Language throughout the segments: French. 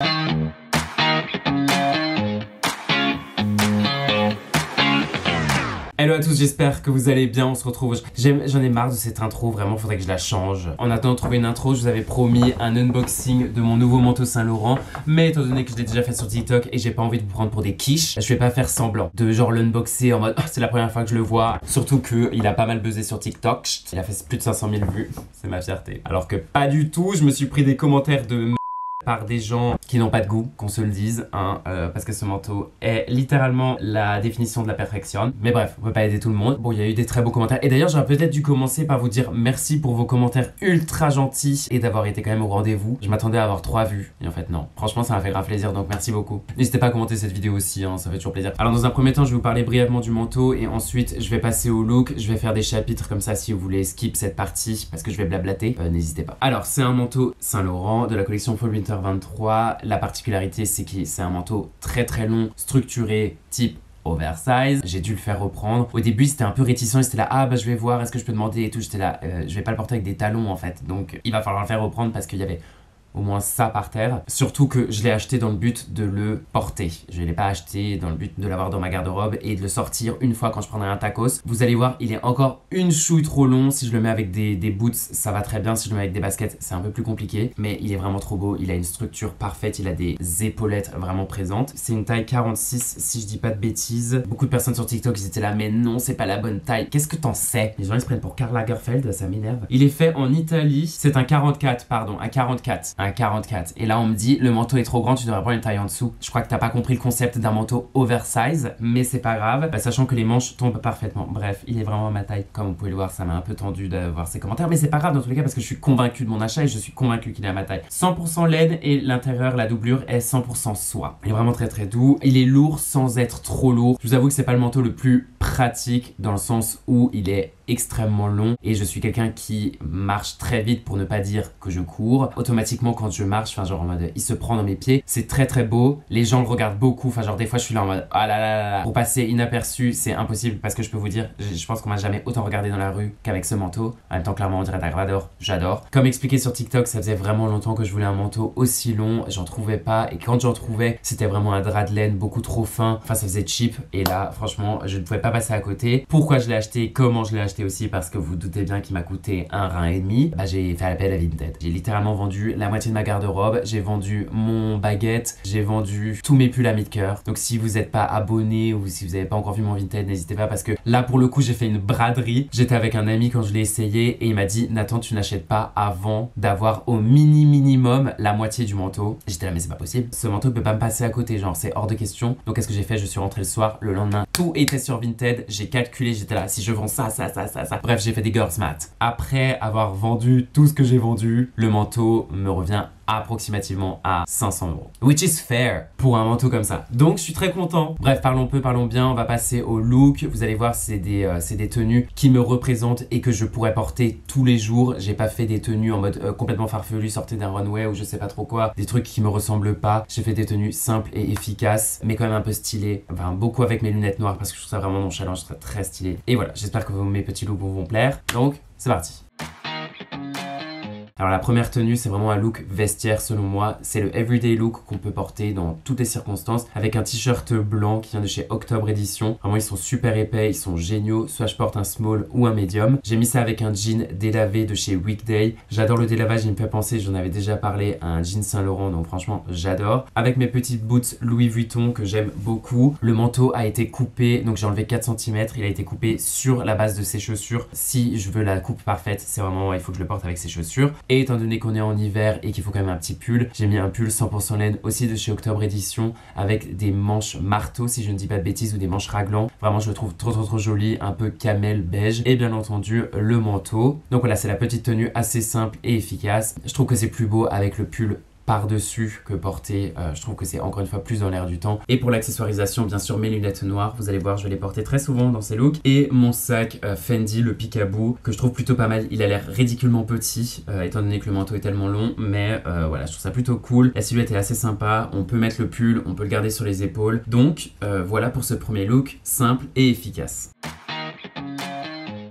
Hello à tous, j'espère que vous allez bien, on se retrouve. J'en ai marre de cette intro, vraiment faudrait que je la change. En attendant de trouver une intro, je vous avais promis un unboxing de mon nouveau manteau Saint-Laurent. Mais étant donné que je l'ai déjà fait sur TikTok et j'ai pas envie de vous prendre pour des quiches, je vais pas faire semblant de genre l'unboxer en mode oh, c'est la première fois que je le vois. Surtout qu'il a pas mal buzzé sur TikTok, il a fait plus de 500 000 vues, c'est ma fierté. Alors que pas du tout, je me suis pris des commentaires de par des gens qui n'ont pas de goût, qu'on se le dise, hein, parce que ce manteau est littéralement la définition de la perfection. Mais bref, on peut pas aider tout le monde. Bon, il y a eu des très beaux commentaires. Et d'ailleurs, j'aurais peut-être dû commencer par vous dire merci pour vos commentaires ultra gentils et d'avoir été quand même au rendez-vous. Je m'attendais à avoir 3 vues. Et en fait, non. Franchement, ça m'a fait grave plaisir, donc merci beaucoup. N'hésitez pas à commenter cette vidéo aussi, hein, ça fait toujours plaisir. Alors, dans un premier temps, je vais vous parler brièvement du manteau et ensuite, je vais passer au look. Je vais faire des chapitres comme ça si vous voulez skip cette partie parce que je vais blablater. N'hésitez pas. Alors, c'est un manteau Saint-Laurent de la collection Fall Winter 23. La particularité, c'est que c'est un manteau très très long, structuré, type oversize. J'ai dû le faire reprendre. Au début, c'était un peu réticent. C'était là, ah bah je vais voir, est-ce que je peux demander et tout. J'étais là, je vais pas le porter avec des talons en fait. Donc, il va falloir le faire reprendre parce qu'il y avait au moins ça par terre. Surtout que je l'ai acheté dans le but de le porter. Je ne l'ai pas acheté dans le but de l'avoir dans ma garde-robe et de le sortir une fois quand je prendrai un tacos. Vous allez voir, il est encore une chouille trop long. Si je le mets avec des boots, ça va très bien. Si je le mets avec des baskets, c'est un peu plus compliqué. Mais il est vraiment trop beau. Il a une structure parfaite. Il a des épaulettes vraiment présentes. C'est une taille 46, si je dis pas de bêtises. Beaucoup de personnes sur TikTok, ils étaient là, mais non, c'est pas la bonne taille. Qu'est-ce que t'en sais? Les gens, ils se prennent pour Karl Lagerfeld, ça m'énerve. Il est fait en Italie. C'est un 44, pardon, un 44. Un 44. Et là, on me dit, le manteau est trop grand, tu devrais prendre une taille en dessous. Je crois que t'as pas compris le concept d'un manteau oversize, mais c'est pas grave, sachant que les manches tombent parfaitement. Bref, il est vraiment à ma taille. Comme vous pouvez le voir, ça m'a un peu tendu de voir ces commentaires, mais c'est pas grave dans tous les cas parce que je suis convaincu de mon achat et je suis convaincu qu'il est à ma taille. 100% laine et l'intérieur, la doublure est 100% soie. Il est vraiment très très doux. Il est lourd sans être trop lourd. Je vous avoue que c'est pas le manteau le plus pratique dans le sens où il est extrêmement long et je suis quelqu'un qui marche très vite pour ne pas dire que je cours. Automatiquement quand je marche, enfin genre en mode il se prend dans mes pieds, c'est très très beau. Les gens le regardent beaucoup, enfin genre des fois je suis là en mode ah là là là là. Pour passer inaperçu c'est impossible parce que je peux vous dire, je pense qu'on m'a jamais autant regardé dans la rue qu'avec ce manteau. En même temps clairement on dirait Dark, j'adore. Comme expliqué sur TikTok, ça faisait vraiment longtemps que je voulais un manteau aussi long, j'en trouvais pas et quand j'en trouvais c'était vraiment un drap de laine beaucoup trop fin, enfin ça faisait cheap et là franchement je ne pouvais pas passer à côté. Pourquoi je l'ai acheté, comment je l'ai acheté aussi parce que vous doutez bien qu'il m'a coûté un rein et demi. Bah j'ai fait appel à Vinted. J'ai littéralement vendu la moitié de ma garde-robe, j'ai vendu mon baguette, j'ai vendu tous mes pulls à mid-cœur. Donc si vous n'êtes pas abonné ou si vous n'avez pas encore vu mon Vinted, n'hésitez pas parce que là pour le coup j'ai fait une braderie. J'étais avec un ami quand je l'ai essayé et il m'a dit Nathan tu n'achètes pas avant d'avoir au minimum la moitié du manteau. J'étais là mais c'est pas possible. Ce manteau peut pas me passer à côté, genre c'est hors de question. Donc qu'est-ce que j'ai fait? Je suis rentré le soir, le lendemain tout était sur Vinted, j'ai calculé, j'étais là si je vends ça. Bref, j'ai fait des girls math. Après avoir vendu tout ce que j'ai vendu, le manteau me revient approximativement à 500 €. Which is fair pour un manteau comme ça. Donc je suis très content. Bref, parlons peu, parlons bien. On va passer au look. Vous allez voir, c'est des tenues qui me représentent et que je pourrais porter tous les jours. J'ai pas fait des tenues en mode complètement farfelu, sortez d'un runway ou je sais pas trop quoi. Des trucs qui me ressemblent pas. J'ai fait des tenues simples et efficaces, mais quand même un peu stylées. Enfin, beaucoup avec mes lunettes noires parce que je trouve ça vraiment nonchalant. Je trouve ça très stylé. Et voilà, j'espère que mes petits looks vont vous plaire. Donc, c'est parti. Alors la première tenue, c'est vraiment un look vestiaire selon moi. C'est le everyday look qu'on peut porter dans toutes les circonstances avec un t-shirt blanc qui vient de chez Octobre Édition. Vraiment, ils sont super épais, ils sont géniaux. Soit je porte un small ou un medium. J'ai mis ça avec un jean délavé de chez Weekday. J'adore le délavage, il me fait penser, j'en avais déjà parlé, à un jean Saint-Laurent. Donc franchement, j'adore. Avec mes petites boots Louis Vuitton que j'aime beaucoup. Le manteau a été coupé, donc j'ai enlevé 4 cm. Il a été coupé sur la base de ses chaussures. Si je veux la coupe parfaite, c'est vraiment, il faut que je le porte avec ses chaussures. Et étant donné qu'on est en hiver et qu'il faut quand même un petit pull, j'ai mis un pull 100% laine aussi de chez Octobre Édition avec des manches marteau si je ne dis pas de bêtises ou des manches raglan. Vraiment je le trouve trop joli, un peu camel beige et bien entendu le manteau. Donc voilà, c'est la petite tenue assez simple et efficace. Je trouve que c'est plus beau avec le pull par-dessus que porter. Je trouve que c'est encore une fois plus dans l'air du temps. Et pour l'accessoirisation, bien sûr, mes lunettes noires. Vous allez voir, je vais les porter très souvent dans ces looks. Et mon sac Fendi, le Peekaboo, que je trouve plutôt pas mal. Il a l'air ridiculement petit, étant donné que le manteau est tellement long. Mais voilà, je trouve ça plutôt cool. La silhouette est assez sympa. On peut mettre le pull, on peut le garder sur les épaules. Donc voilà pour ce premier look simple et efficace.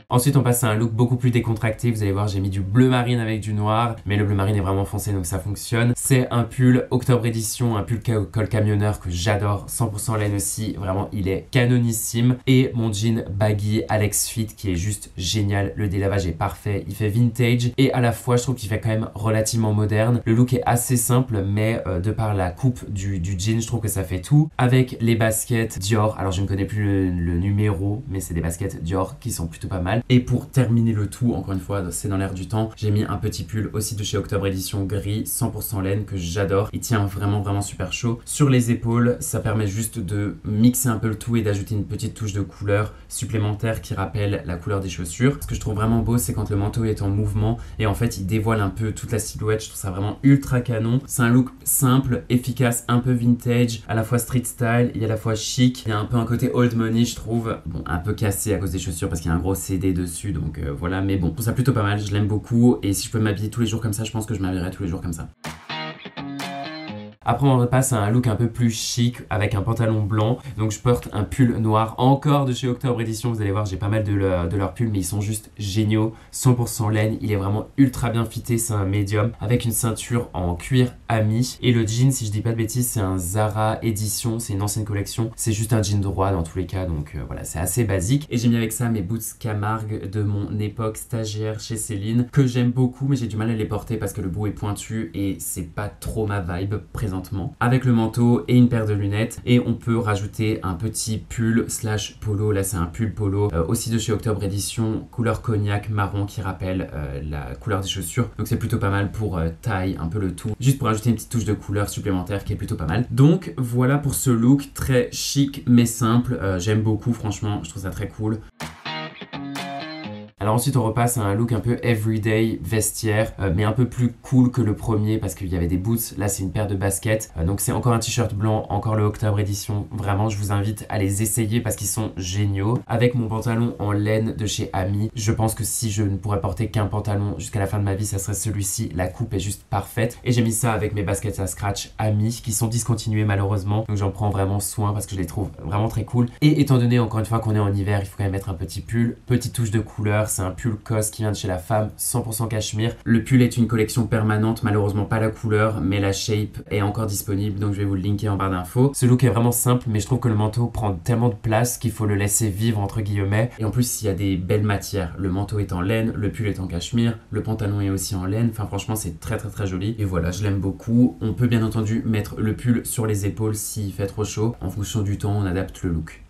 Ensuite on passe à un look beaucoup plus décontracté, vous allez voir j'ai mis du bleu marine avec du noir, mais le bleu marine est vraiment foncé donc ça fonctionne. C'est un pull octobre édition, un pull col camionneur que j'adore, 100% laine aussi, vraiment il est canonissime. Et mon jean baggy Alex Fit qui est juste génial, le délavage est parfait, il fait vintage et à la fois je trouve qu'il fait quand même relativement moderne. Le look est assez simple mais de par la coupe du jean je trouve que ça fait tout. Avec les baskets Dior, alors je ne connais plus le numéro mais c'est des baskets Dior qui sont plutôt pas mal. Et pour terminer le tout, encore une fois c'est dans l'air du temps, j'ai mis un petit pull aussi de chez Octobre édition gris 100% laine que j'adore, il tient vraiment super chaud. Sur les épaules ça permet juste de mixer un peu le tout et d'ajouter une petite touche de couleur supplémentaire qui rappelle la couleur des chaussures. Ce que je trouve vraiment beau c'est quand le manteau est en mouvement et en fait il dévoile un peu toute la silhouette, je trouve ça vraiment ultra canon. C'est un look simple, efficace, un peu vintage, à la fois street style et à la fois chic. Il y a un peu un côté old money je trouve, bon un peu cassé à cause des chaussures parce qu'il y a un gros CD dessus donc voilà, mais bon, je trouve ça plutôt pas mal, je l'aime beaucoup et si je peux m'habiller tous les jours comme ça je pense que je m'habillerai tous les jours comme ça. Après on repasse à un look un peu plus chic avec un pantalon blanc. Donc je porte un pull noir encore de chez Octobre édition. Vous allez voir j'ai pas mal de leurs pulls mais ils sont juste géniaux. 100% laine, il est vraiment ultra bien fité, c'est un médium avec une ceinture en cuir ami. Et le jean si je dis pas de bêtises c'est un Zara édition, c'est une ancienne collection. C'est juste un jean droit dans tous les cas donc voilà c'est assez basique. Et j'ai mis avec ça mes boots Camargue de mon époque stagiaire chez Céline que j'aime beaucoup mais j'ai du mal à les porter parce que le bout est pointu et c'est pas trop ma vibe présente. Avec le manteau et une paire de lunettes et on peut rajouter un petit pull slash polo, là c'est un pull polo aussi de chez Octobre édition couleur cognac marron qui rappelle la couleur des chaussures donc c'est plutôt pas mal pour taille un peu le tout juste pour ajouter une petite touche de couleur supplémentaire qui est plutôt pas mal. Donc voilà pour ce look très chic mais simple, j'aime beaucoup franchement, je trouve ça très cool. Alors ensuite on repasse à un look un peu everyday vestiaire mais un peu plus cool que le premier parce qu'il y avait des boots, là c'est une paire de baskets donc c'est encore un t-shirt blanc, encore le Octobre édition, vraiment je vous invite à les essayer parce qu'ils sont géniaux. Avec mon pantalon en laine de chez Ami, je pense que si je ne pourrais porter qu'un pantalon jusqu'à la fin de ma vie ça serait celui-ci, la coupe est juste parfaite et j'ai mis ça avec mes baskets à scratch Ami qui sont discontinuées malheureusement donc j'en prends vraiment soin parce que je les trouve vraiment très cool. Et étant donné encore une fois qu'on est en hiver, il faut quand même mettre un petit pull, petite touche de couleur. C'est un pull COS qui vient de chez La Femme, 100% cachemire. Le pull est une collection permanente, malheureusement pas la couleur, mais la shape est encore disponible, donc je vais vous le linker en barre d'infos. Ce look est vraiment simple, mais je trouve que le manteau prend tellement de place qu'il faut le laisser vivre entre guillemets. Et en plus, il y a des belles matières. Le manteau est en laine, le pull est en cachemire, le pantalon est aussi en laine. Enfin, franchement, c'est très joli. Et voilà, je l'aime beaucoup. On peut bien entendu mettre le pull sur les épaules s'il fait trop chaud. En fonction du temps, on adapte le look.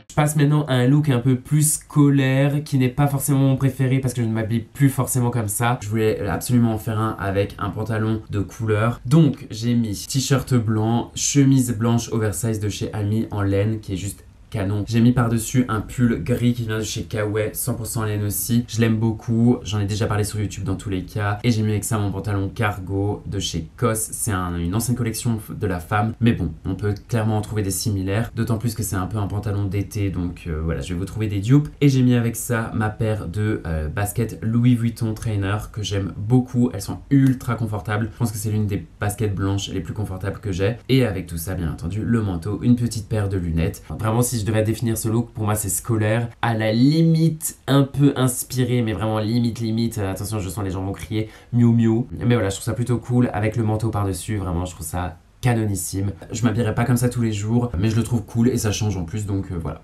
Je passe maintenant à un look un peu plus scolaire qui n'est pas forcément mon préféré parce que je ne m'habille plus forcément comme ça. Je voulais absolument en faire un avec un pantalon de couleur. Donc j'ai mis t-shirt blanc, chemise blanche oversize de chez Ami en laine qui est juste canon. J'ai mis par-dessus un pull gris qui vient de chez Kawaii, 100% laine aussi. Je l'aime beaucoup, j'en ai déjà parlé sur YouTube dans tous les cas. Et j'ai mis avec ça mon pantalon cargo de chez COS. C'est une ancienne collection de La Femme. Mais bon, on peut clairement en trouver des similaires. D'autant plus que c'est un peu un pantalon d'été. Donc voilà, je vais vous trouver des dupes. Et j'ai mis avec ça ma paire de baskets Louis Vuitton Trainer que j'aime beaucoup. Elles sont ultra confortables. Je pense que c'est l'une des baskets blanches les plus confortables que j'ai. Et avec tout ça, bien entendu, le manteau, une petite paire de lunettes. Enfin, vraiment, si je devais définir ce look, pour moi c'est scolaire, à la limite un peu inspiré, mais vraiment limite, attention je sens les gens vont crier miou miou, mais voilà je trouve ça plutôt cool avec le manteau par dessus, vraiment je trouve ça canonissime. Je m'habillerai pas comme ça tous les jours, mais je le trouve cool et ça change en plus donc voilà.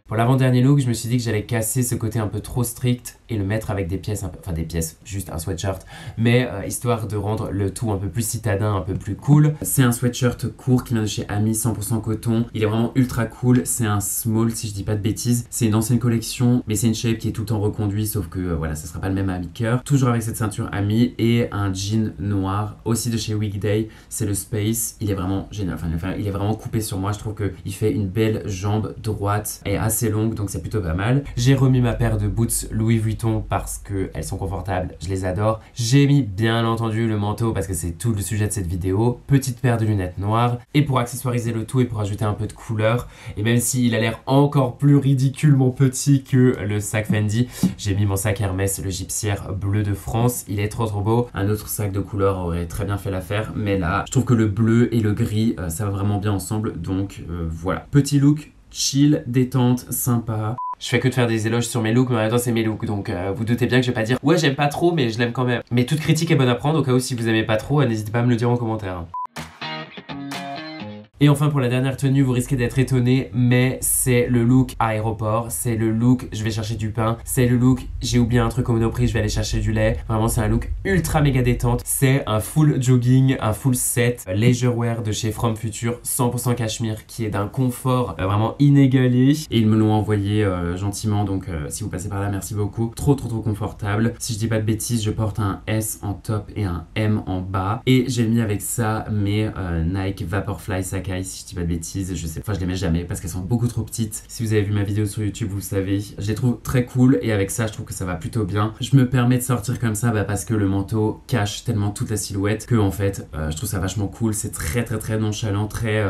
Pour l'avant-dernier look, je me suis dit que j'allais casser ce côté un peu trop strict et le mettre avec des pièces, enfin des pièces, juste un sweatshirt, mais histoire de rendre le tout un peu plus citadin, un peu plus cool. C'est un sweatshirt court qui vient de chez Ami, 100% coton. Il est vraiment ultra cool, c'est un small si je dis pas de bêtises. C'est une ancienne collection, mais c'est une shape qui est tout le temps reconduit, sauf que voilà, ça sera pas le même Ami cœur. Toujours avec cette ceinture Ami et un jean noir, aussi de chez Weekday, c'est le Space. Il est vraiment génial, enfin il est vraiment coupé sur moi, je trouve qu'il fait une belle jambe droite et assez longue, donc c'est plutôt pas mal. J'ai remis ma paire de boots Louis Vuitton parce qu'elles sont confortables, je les adore. J'ai mis bien entendu le manteau parce que c'est tout le sujet de cette vidéo. Petite paire de lunettes noires. Et pour accessoiriser le tout et pour ajouter un peu de couleur, et même s'il a l'air encore plus ridicule mon petit que le sac Fendi, j'ai mis mon sac Hermès, le gypsière bleu de France. Il est trop beau. Un autre sac de couleur aurait très bien fait l'affaire, mais là je trouve que le bleu et le gris ça va vraiment bien ensemble, donc voilà. Petit look chill, détente, sympa. Je fais que de faire des éloges sur mes looks, mais en même temps c'est mes looks, donc vous doutez bien que je vais pas dire ouais j'aime pas trop mais je l'aime quand même. Mais toute critique est bonne à prendre, au cas où si vous aimez pas trop, n'hésitez pas à me le dire en commentaire. Et enfin pour la dernière tenue, vous risquez d'être étonné, mais c'est le look aéroport, c'est le look je vais chercher du pain, c'est le look j'ai oublié un truc au Monoprix, je vais aller chercher du lait. Vraiment c'est un look ultra méga détente, c'est un full jogging, un full set leisure wear de chez From Future, 100% cachemire, qui est d'un confort vraiment inégalé. Et ils me l'ont envoyé gentiment, donc si vous passez par là, merci beaucoup. Trop confortable. Si je dis pas de bêtises, je porte un S en top et un M en bas. Et j'ai mis avec ça mes Nike Vaporfly Sakai, si je dis pas de bêtises, je sais, enfin je les mets jamais parce qu'elles sont beaucoup trop petites. Si vous avez vu ma vidéo sur YouTube, vous le savez, je les trouve très cool et avec ça je trouve que ça va plutôt bien. Je me permets de sortir comme ça parce que le manteau cache tellement toute la silhouette que en fait je trouve ça vachement cool. C'est très nonchalant,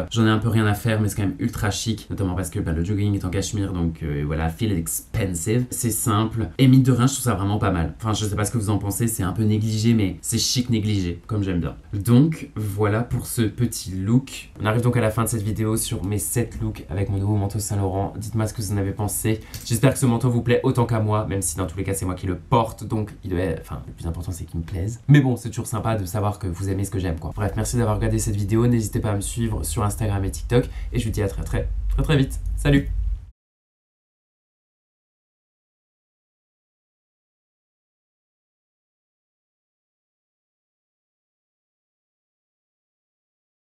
j'en ai un peu rien à faire mais c'est quand même ultra chic, notamment parce que le jogging est en cachemire, donc voilà, feel expensive. C'est simple et mine de rien je trouve ça vraiment pas mal. Enfin je sais pas ce que vous en pensez, c'est un peu négligé mais c'est chic négligé comme j'aime bien. Donc voilà pour ce petit look. On arrive donc à la fin de cette vidéo sur mes 7 looks avec mon nouveau manteau Saint Laurent. Dites-moi ce que vous en avez pensé. J'espère que ce manteau vous plaît autant qu'à moi, même si dans tous les cas c'est moi qui le porte, donc le plus important c'est qu'il me plaise. Mais bon, c'est toujours sympa de savoir que vous aimez ce que j'aime quoi. Bref, merci d'avoir regardé cette vidéo, n'hésitez pas à me suivre sur Instagram et TikTok et je vous dis à très vite. Salut!